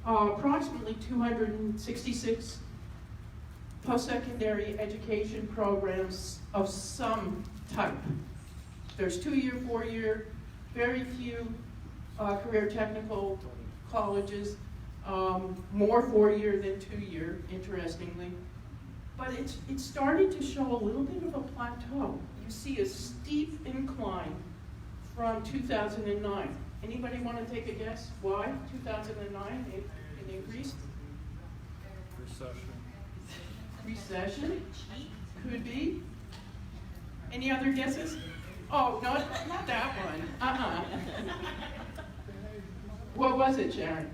approximately 266 post-secondary education programs of some type. There's 2-year, 4-year, very few career technical colleges, more 4-year than 2-year, interestingly. But it's starting to show a little bit of a plateau. You see a steep incline from 2009. Anybody want to take a guess why 2009 it increased? Recession? Could be. Any other guesses? Oh, not that one. What was it, Sharon?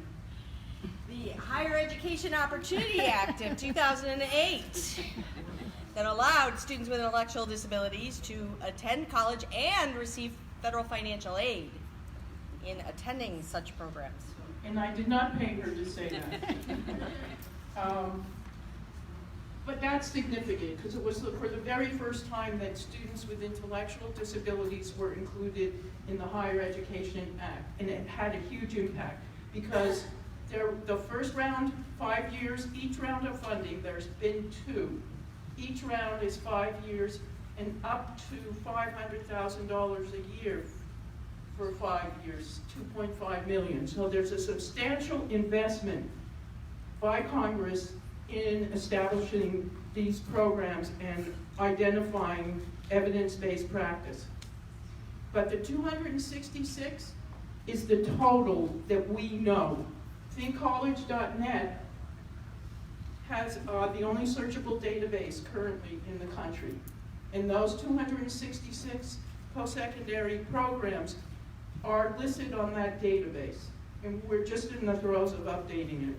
The Higher Education Opportunity Act of 2008 that allowed students with intellectual disabilities to attend college and receive federal financial aid in attending such programs. And I did not pay her to say that. But that's significant because it was for the very first time that students with intellectual disabilities were included in the Higher Education Act. And it had a huge impact because the first round, 5 years, each round of funding, there's been 2. Each round is 5 years and up to $500,000 a year for 5 years, $2.5 million. So there's a substantial investment by Congress in establishing these programs and identifying evidence-based practice. But the 266 is the total that we know. ThinkCollege.net has the only searchable database currently in the country. And those 266 post-secondary programs are listed on that database. And we're just in the throes of updating it.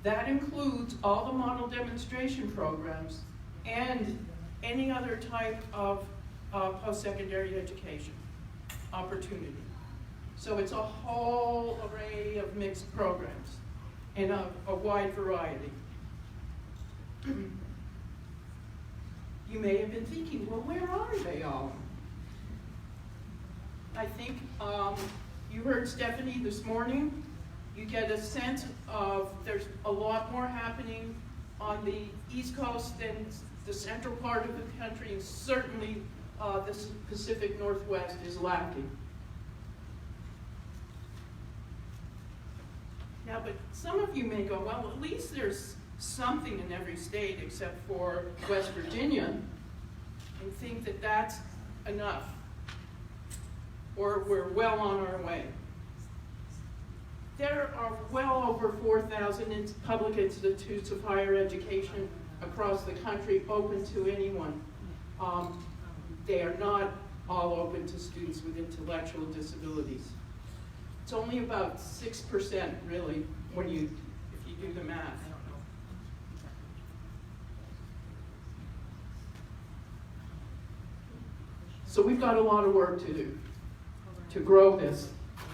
That includes all the model demonstration programs and any other type of post-secondary education opportunity. So it's a whole array of mixed programs and a wide variety. You may have been thinking, well, where are they all? I think you heard Stephanie this morning. You get a sense of there's a lot more happening on the East Coast than the central part of the country, and certainly the Pacific Northwest is lacking. Now, but some of you may go, well, at least there's something in every state except for West Virginia, and think that that's enough, or we're well on our way. There are well over 4,000 public institutes of higher education across the country open to anyone. They are not all open to students with intellectual disabilities. It's only about 6% really if you do the math. So we've got a lot of work to do to grow this.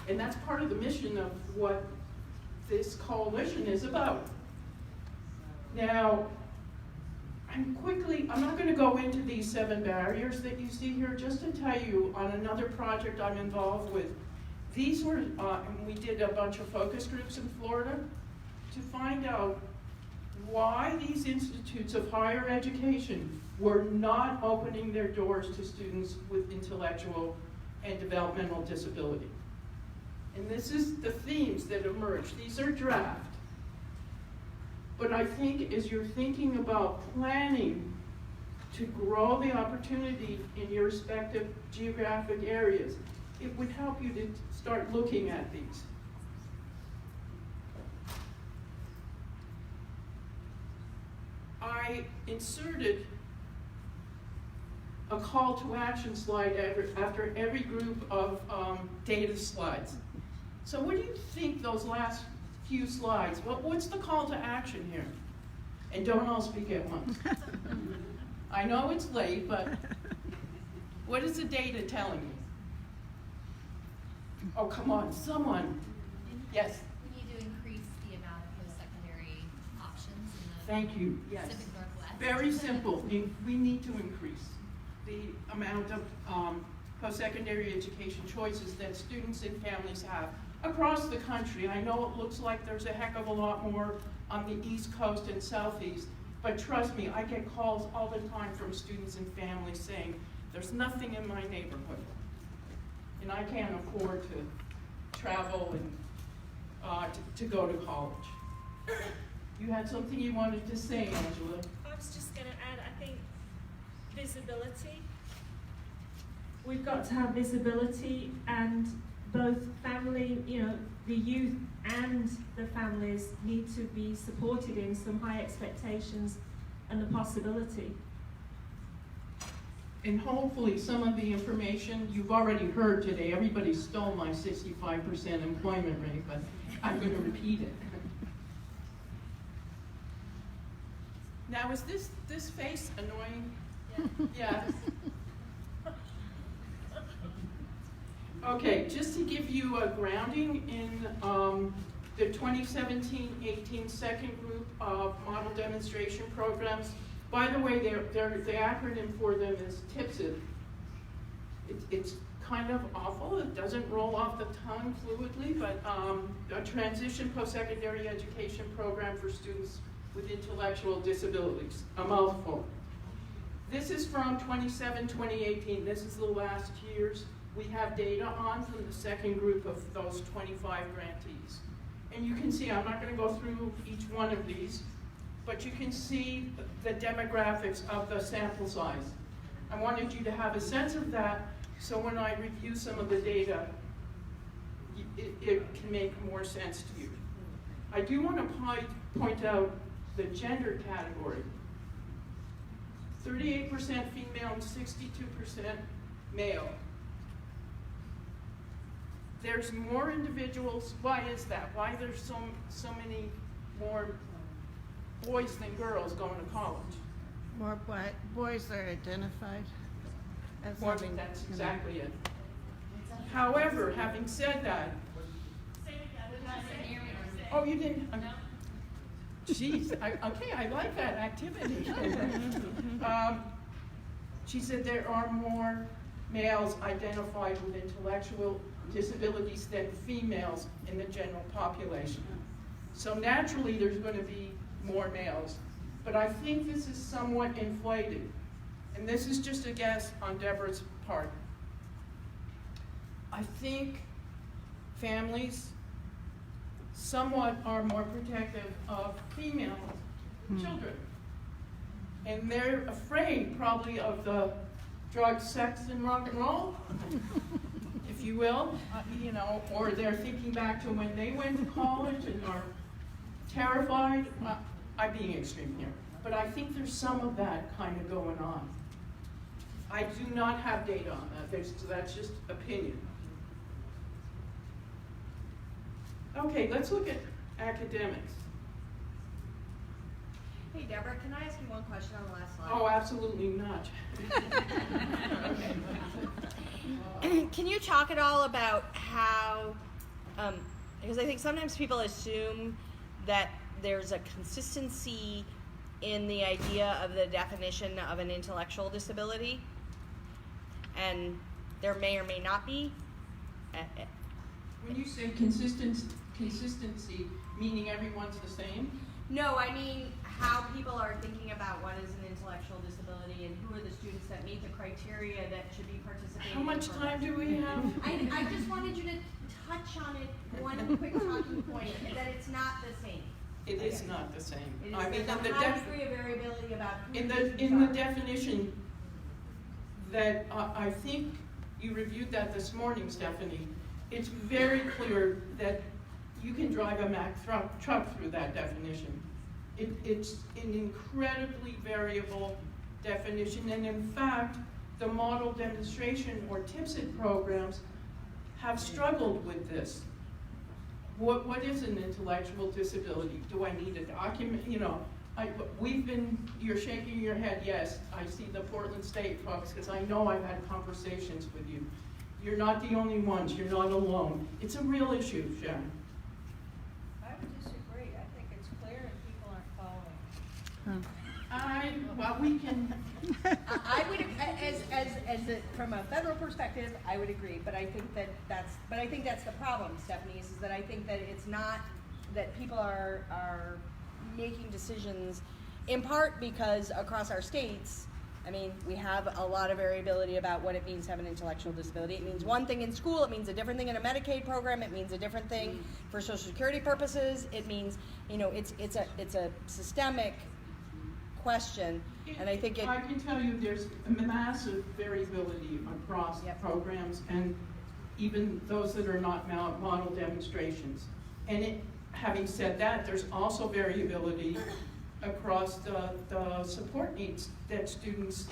And that's part of the mission of what this coalition is about. Now, I'm not going to go into these 7 barriers that you see here, just to tell you on another project I'm involved with. These were, and we did a bunch of focus groups in Florida to find out why these institutes of higher education were not opening their doors to students with intellectual and developmental disability. And this is the themes that emerge. These are draft. But I think as you're thinking about planning to grow the opportunity in your respective geographic areas, it would help you to start looking at these. I inserted a call to action slide after every group of data slides. So what do you think those last few slides, what's the call to action here? And don't all speak at once. I know it's late, but what is the data telling me? Oh, come on, someone. Yes? We need to increase the amount of post-secondary options in the Thank you. Yes. Pacific Northwest. Very simple. We need to increase the amount of post-secondary education choices that students and families have across the country. I know it looks like there's a heck of a lot more on the East Coast and Southeast, but trust me, I get calls all the time from students and families saying, there's nothing in my neighborhood, and I can't afford to travel and to go to college. You had something you wanted to say, Angela? I was just going to add, I think, visibility. We've got to have visibility, and both family, the youth and the families need to be supported in some high expectations and the possibility. And hopefully some of the information you've already heard today, everybody stole my 65% employment rate, but I'm going to repeat it. Now, is this face annoying? Yeah. Okay, just to give you a grounding in the 2017-18 second group of model demonstration programs. By the way, the acronym for them is TIPSID. It's kind of awful. It doesn't roll off the tongue fluidly, but a transition post-secondary education program for students with intellectual disabilities, a mouthful. This is from 2018. This is the last year's. We have data on from the second group of those 25 grantees. And you can see, I'm not going to go through each one of these, but you can see the demographics of the sample size. I wanted you to have a sense of that, so when I review some of the data, it can make more sense to you. I do want to point out the gender category. 38% female and 62% male. There's more individuals. Why is that? Why there's so many more boys than girls going to college? More boys are identified as More, having. that's exactly it. However, having said that, oh, you didn't. Jeez. Okay, I like that activity. She said there are more males identified with intellectual disabilities than females in the general population. So naturally there's going to be more males. But I think this is somewhat inflated. And this is just a guess on Deborah's part. I think families somewhat are more protective of female children. And they're afraid probably of the drugs, sex, and rock and roll, if you will, or they're thinking back to when they went to college and are terrified. I'm being extreme here, but I think there's some of that kind of going on. I do not have data on that, so that's just opinion. Okay, let's look at academics. Hey, Deborah, can I ask you one question on the last slide? Oh, absolutely not. Okay. Can you talk at all about how, because I think sometimes people assume that there's a consistency in the idea of the definition of an intellectual disability, and there may or may not be. When you say consistency, meaning everyone's the same? No, I mean how people are thinking about what is an intellectual disability and who are the students that meet the criteria that should be participating. How much time do we have? I just wanted you to touch on it, one quick talking point, that it's not the same. It is not the same. It is, I mean, there's a high degree of variability about who in these the are. definition that I think you reviewed that this morning, Stephanie. It's very clear that you can drive a Mack truck through that definition. It's an incredibly variable definition, and in fact, the model demonstration or TIPSID programs have struggled with this. What is an intellectual disability? Do I need a document? You're shaking your head, yes. I see the Portland State folks, because I know I've had conversations with you. You're not the only ones, you're not alone. It's a real issue, Sharon. I would disagree. I think it's clear and people aren't following. Well, we can I would, from a federal perspective, I would agree, but I think that's the problem, Stephanie, is that I think that it's not, that people are making decisions in part because across our states, I mean, we have a lot of variability about what it means to have an intellectual disability. It means one thing in school, it means a different thing in a Medicaid program, it means a different thing for Social Security purposes, it means, it's a systemic question, and I think I can tell you there's massive variability across programs, and even those that are not model demonstrations. And having said that, there's also variability across the support needs that students,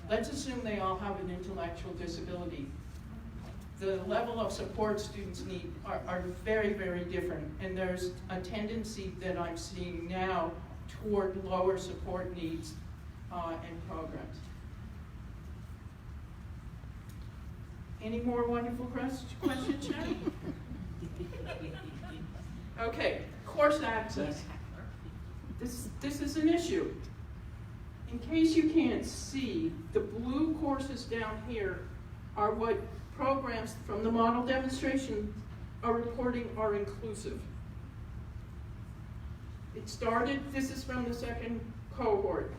let's assume they all have an intellectual disability. The level of support students need are very, very different, and there's a tendency that I'm seeing now toward lower support needs and programs. Any more wonderful questions, Sharon? Okay, course access. This is an issue. In case you can't see, the blue courses down here are what programs from the model demonstration are reporting are inclusive. It started, this is from the second cohort,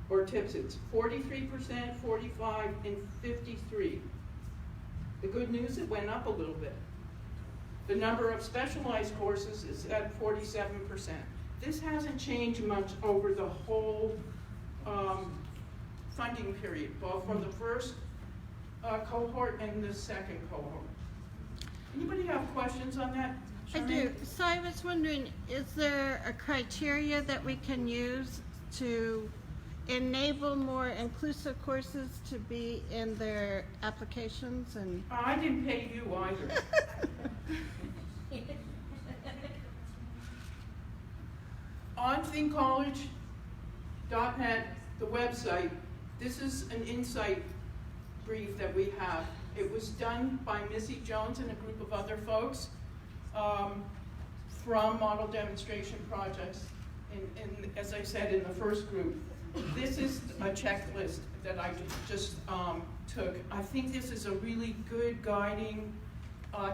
or tips, it's 43%, 45, and 53. The good news, it went up a little bit. The number of specialized courses is at 47%. This hasn't changed much over the whole funding period, both from the first cohort and the second cohort. Anybody have questions on that? I do. So I was wondering, is there a criteria that we can use to enable more inclusive courses to be in their applications? And I didn't pay you either. On thinkcollege.net, the website, this is an insight brief that we have. It was done by Missy Jones and a group of other folks from model demonstration projects. And as I said in the first group, this is a checklist that I just took. I think this is a really good guiding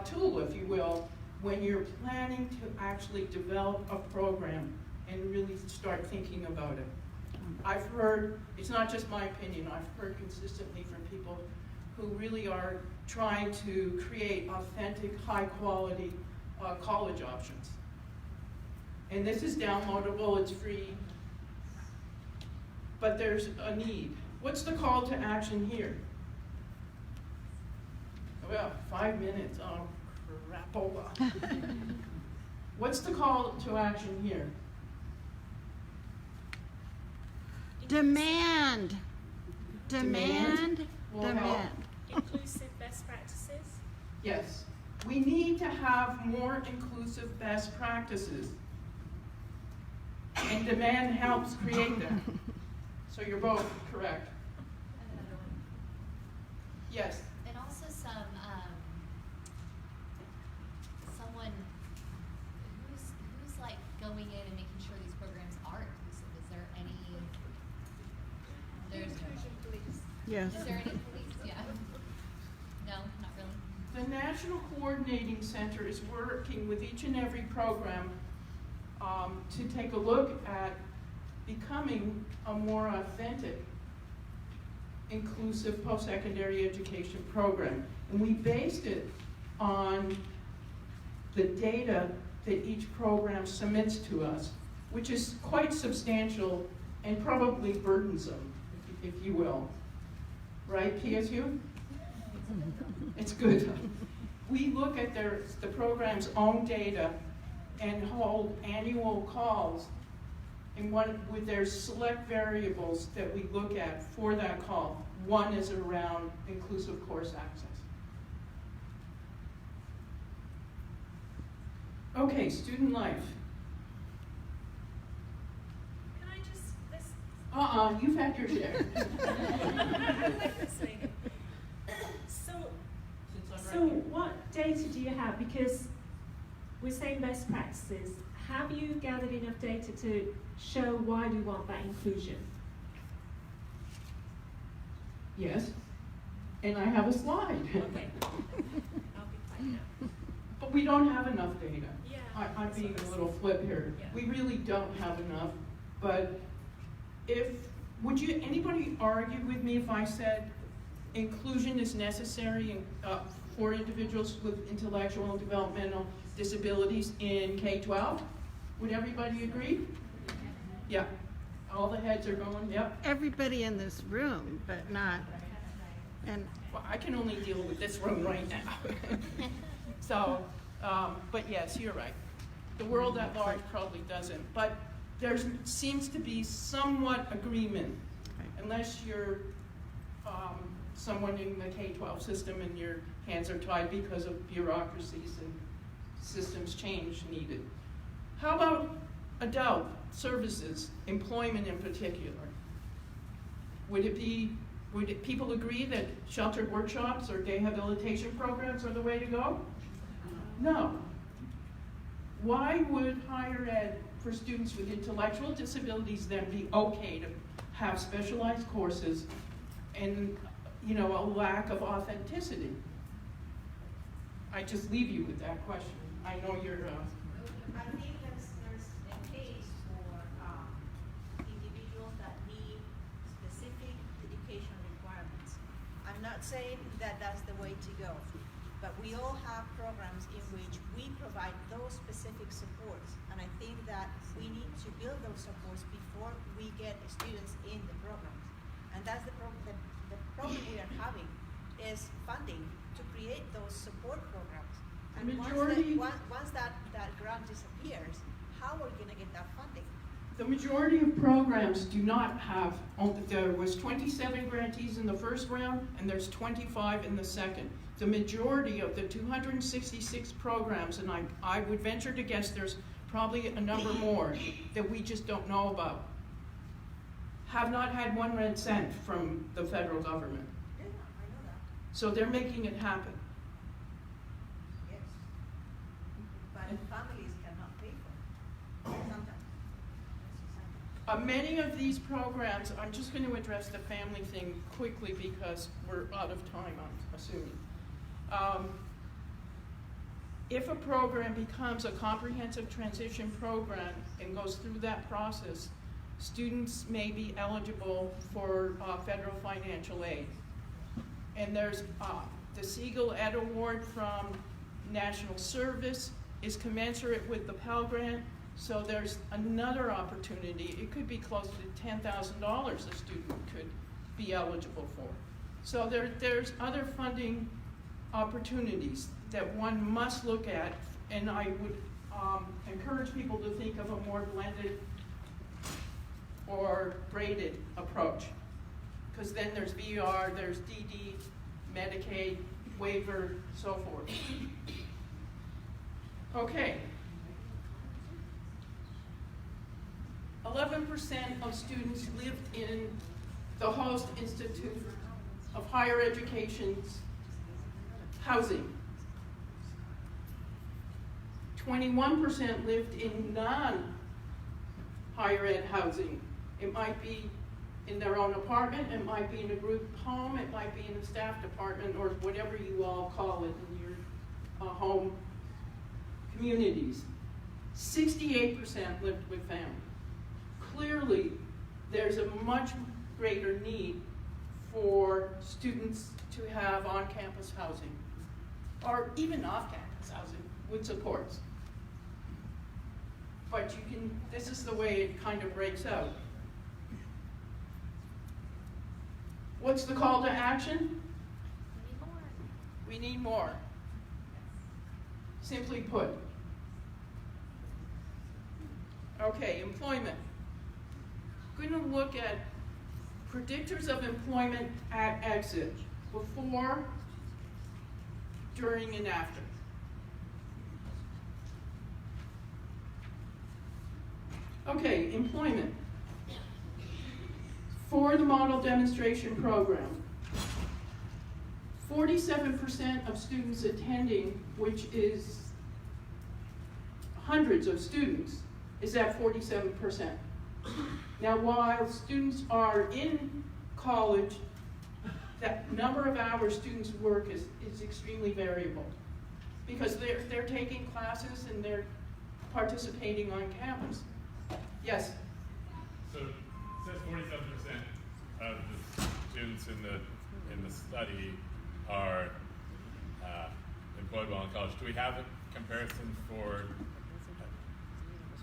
tool, if you will, when you're planning to actually develop a program and really start thinking about it. I've heard, it's not just my opinion, I've heard consistently from people who really are trying to create authentic, high quality college options. And this is downloadable, it's free, but there's a need. What's the call to action here? Well, 5 minutes, oh crapola. What's the call to action here? demand. Demand. Will help. Inclusive best practices. Yes. We need to have more inclusive best practices. And demand helps create them. So you're both correct. Another one. Yes. And also someone who's like going in and making sure these programs are inclusive. Is there any? Inclusion police. Yes. Is there any police? Yeah. No, not really. The National Coordinating Center is working with each and every program to take a look at becoming a more authentic, inclusive post-secondary education program. And we based it on the data that each program submits to us, which is quite substantial and probably burdensome, if you will. Right, PSU? It's good. We look at the program's own data and hold annual calls, and with their select variables that we look at for that call. One is around inclusive course access. Okay, student life. Can I just You've had your share. So what data do you have? Because we're saying best practices. Have you gathered enough data to show why we want that inclusion? Yes, and I have a slide. Okay. I'll be fine now. But we don't have enough data. Yeah. I'm being a little flip here. Yeah. We really don't have enough, but anybody argue with me if I said inclusion is necessary for individuals with intellectual and developmental disabilities in K-12? Would everybody agree? Yeah. All the heads are going, yep. Everybody in this room, but not, and Well, I can only deal with this room right now. So, but yes, you're right. The world at large probably doesn't, but there seems to be somewhat agreement, unless you're someone in the K-12 system and your hands are tied because of bureaucracies and systems change needed. How about adult services, employment in particular? Would people agree that sheltered workshops or day habilitation programs are the way to go? No. Why would higher ed for students with intellectual disabilities then be okay to have specialized courses and, a lack of authenticity? I just leave you with that question. I know you're, I think there's a case for individuals that need specific education requirements. I'm not saying that that's the way to go, but we all have programs in which we provide those specific supports, and I think that we need to build those supports before we get students in the programs. And that's the problem we are having is funding to create those support programs. And once that grant disappears, how are we going to get that funding? the majority of programs do not have, there was 27 grantees in the first round and there's 25 in the second. The majority of the 266 programs, and I would venture to guess there's probably a number more that we just don't know about, have not had 1 red cent from the federal government. Yeah, I know that. So they're making it happen. Yes. But families cannot pay for it. Sometimes. Many of these programs, I'm just going to address the family thing quickly because we're out of time, I'm assuming. If a program becomes a comprehensive transition program and goes through that process, students may be eligible for federal financial aid. And there's the Siegel Ed Award from National Service is commensurate with the Pell Grant, so there's another opportunity. It could be close to $10,000 a student could be eligible for. So there's other funding opportunities that one must look at, and I would encourage people to think of a more blended or braided approach. Because then there's VR, there's DD, Medicaid, waiver, so forth. Okay. 11% of students lived in the host institute of higher education's housing. 21% lived in non-higher ed housing. It might be in their own apartment, it might be in a group home, it might be in a staff department, or whatever you all call it in your home communities. 68% lived with family. Clearly, there's a much greater need for students to have on-campus housing, or even off-campus housing with supports. But this is the way it kind of breaks out. What's the call to action? We need more. Simply put. Okay, employment. We're going to look at predictors of employment at exit, before, during, and after. Okay, employment. For the model demonstration program, 47% of students attending, which is hundreds of students, is at 47%. Now, while students are in college that number of hours students work is extremely variable because they're taking classes and they're participating on campus. Yes? So it says 47% of the students in the study are employed while in college. Do we have a comparison for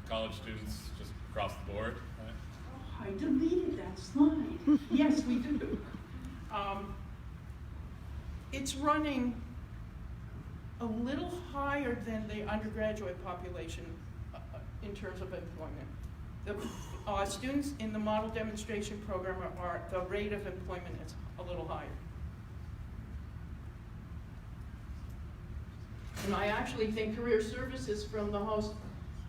college students just across the board? Oh, I deleted that slide. Yes, we do. It's running a little higher than the undergraduate population in terms of employment. The students in the model demonstration program the rate of employment is a little higher. And I actually think career services from the Host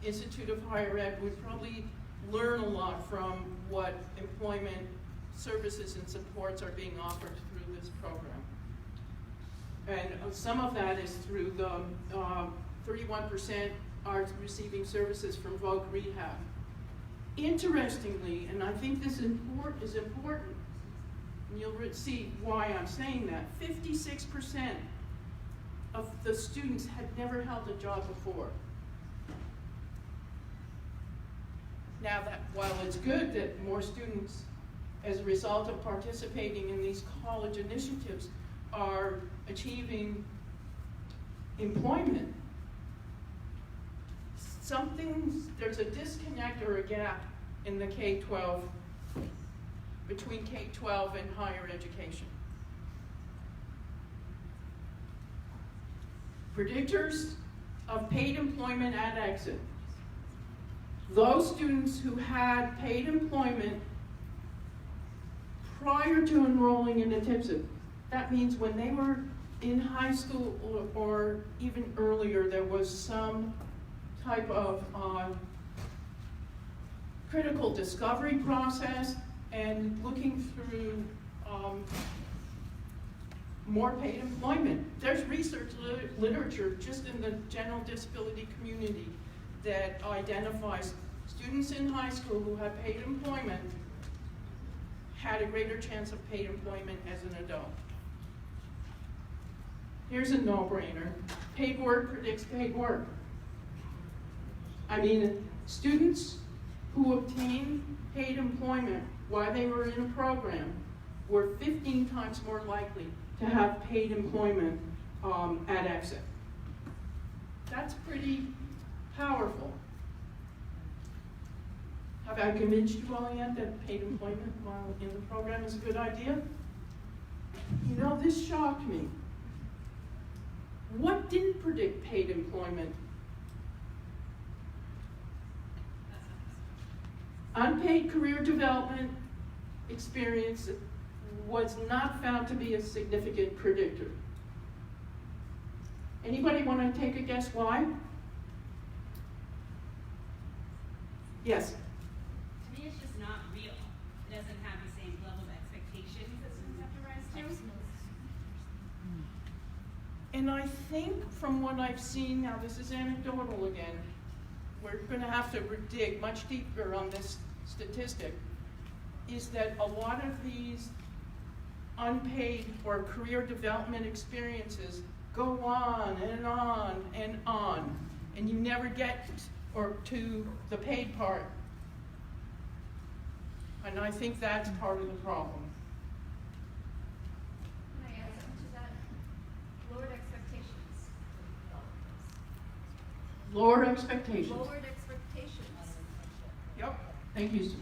Institute of Higher Ed would probably learn a lot from what employment services and supports are being offered through this program. And some of that is through the 31% are receiving services from Voc Rehab. Interestingly, and I think this is important, and you'll see why I'm saying that, 56% of the students had never held a job before. Now, that while it's good that more students, as a result of participating in these college initiatives, are achieving employment, there's a disconnect or a gap in the K-12, between K-12 and higher education. Predictors of paid employment at exit. Those students who had paid employment prior to enrolling in a TIPSIP, that means when they were in high school or even earlier, there was some type of critical discovery process and looking through more paid employment. There's research literature just in the general disability community that identifies students in high school who have paid employment had a greater chance of paid employment as an adult. Here's a no-brainer. Paid work predicts paid work. I mean, students who obtained paid employment while they were in a program were 15 times more likely to have paid employment at exit. That's pretty powerful. Have I convinced you all yet that paid employment while in the program is a good idea? You know, this shocked me. What didn't predict paid employment? Unpaid career development experience was not found to be a significant predictor. Anybody want to take a guess why? Yes? To me, it's just not real. It doesn't have the same level of expectations that students have to rise to. And I think from what I've seen, now this is anecdotal again, we're going to have to dig much deeper on this statistic, is that a lot of these unpaid or career development experiences go on and on and on, and you never get to the paid part. And I think that's part of the problem. Can I add something to that? Lowered expectations. Lower expectations. Lowered expectations. Yep, thank you, Sue.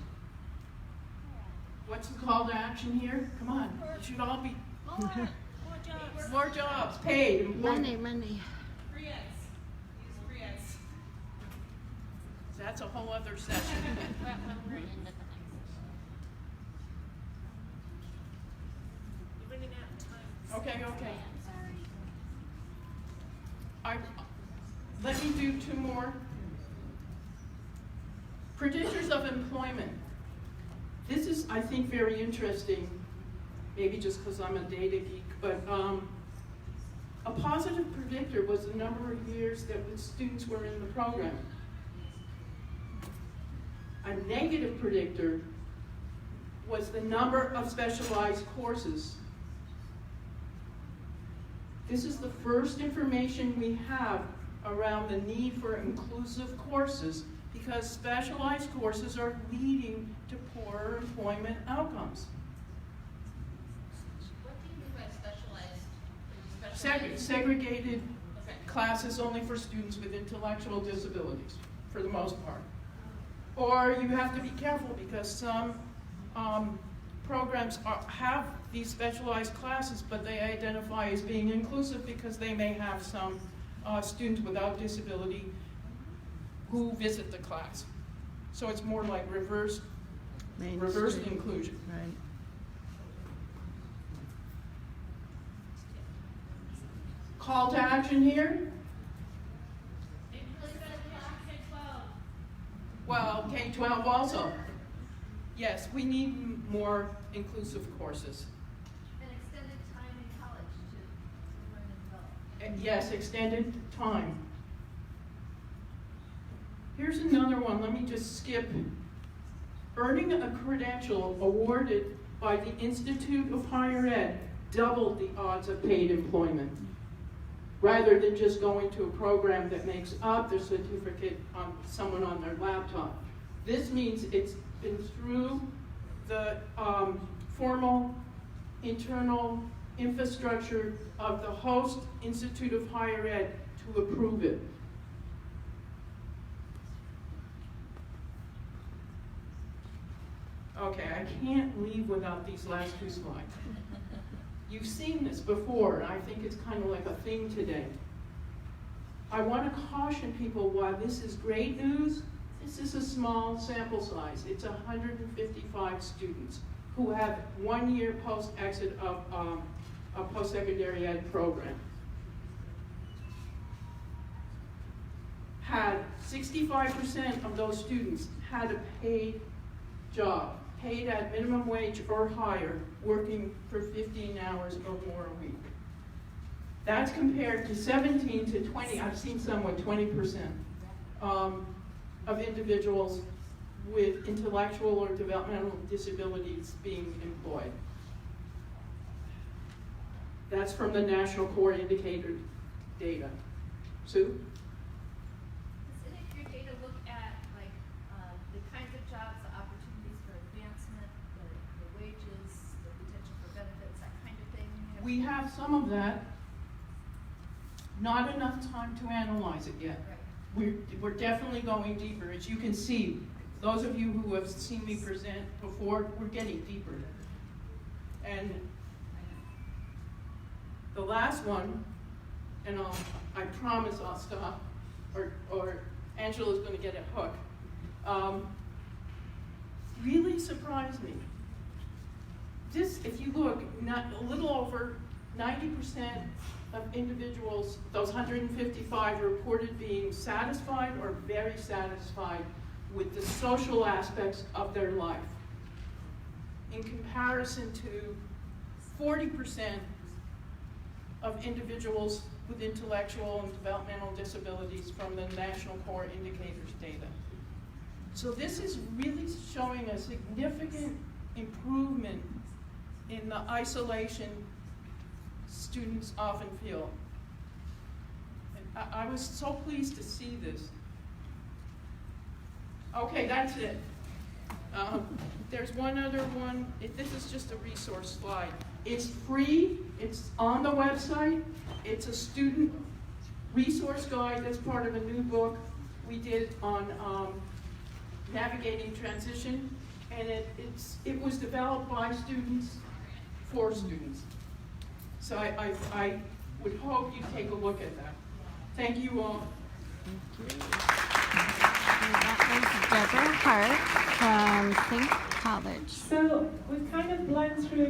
What's the call to action here? Come on, it should all be More jobs. more jobs, paid, employment. Money. Free eds. Use free eds. That's a whole other session. You're running out of time. Okay. Let me do two more. Predictors of employment. This is, I think, very interesting, maybe just because I'm a data geek, but a positive predictor was the number of years that the students were in the program. A negative predictor was the number of specialized courses This is the first information we have around the need for inclusive courses because specialized courses are leading to poorer employment outcomes. What do you mean by specialized? Segregated Okay. classes only for students with intellectual disabilities, for the most part. Or you have to be careful because some programs have these specialized classes, but they identify as being inclusive because they may have some students without disability who visit the class. So it's more like reverse inclusion. Right. Call to action here? Well, K-12 also. Yes, we need more inclusive courses. And extended time in college to learn and develop. And yes, extended time. Here's another one, let me just skip. Earning a credential awarded by the Institute of Higher Ed doubled the odds of paid employment, rather than just going to a program that makes up their certificate on someone on their laptop. This means it's been through the formal internal infrastructure of the host Institute of Higher Ed to approve it. Okay, I can't leave without these last two slides. You've seen this before, and I think it's kind of like a thing today. I want to caution people why this is great news. This is a small sample size. It's 155 students who have 1 year post-exit of a post-secondary ed program. Had 65% of those students had a paid job, paid at minimum wage or higher, working for 15 hours or more a week. That's compared to 17 to 20, I've seen some with 20% of individuals with intellectual or developmental disabilities being employed. That's from the National Core Indicator data. Sue? Does any of your data look at like the kinds of jobs, the opportunities for advancement, the wages, the potential for benefits, that kind of thing? We have some of that. Not enough time to analyze it yet. Right. We're definitely going deeper. As you can see, those of you who have seen me present before, we're getting deeper. And the last one, and I promise I'll stop, or Angela's going to get a hook, really surprised me. This, if you look, a little over 90% of individuals, those 155, reported being satisfied or very satisfied with the social aspects of their life, in comparison to 40% of individuals with intellectual and developmental disabilities from the National Core Indicators data. So this is really showing a significant improvement in the isolation students often feel. And I was so pleased to see this. Okay, that's it. There's one other one. This is just a resource slide. It's free. It's on the website. It's a student resource guide that's part of a new book we did on navigating transition, and it was developed by students for students. So I would hope you take a look at that. Thank you all. Thank you. And that was Debra Hart from Think College. So we've kind of blown through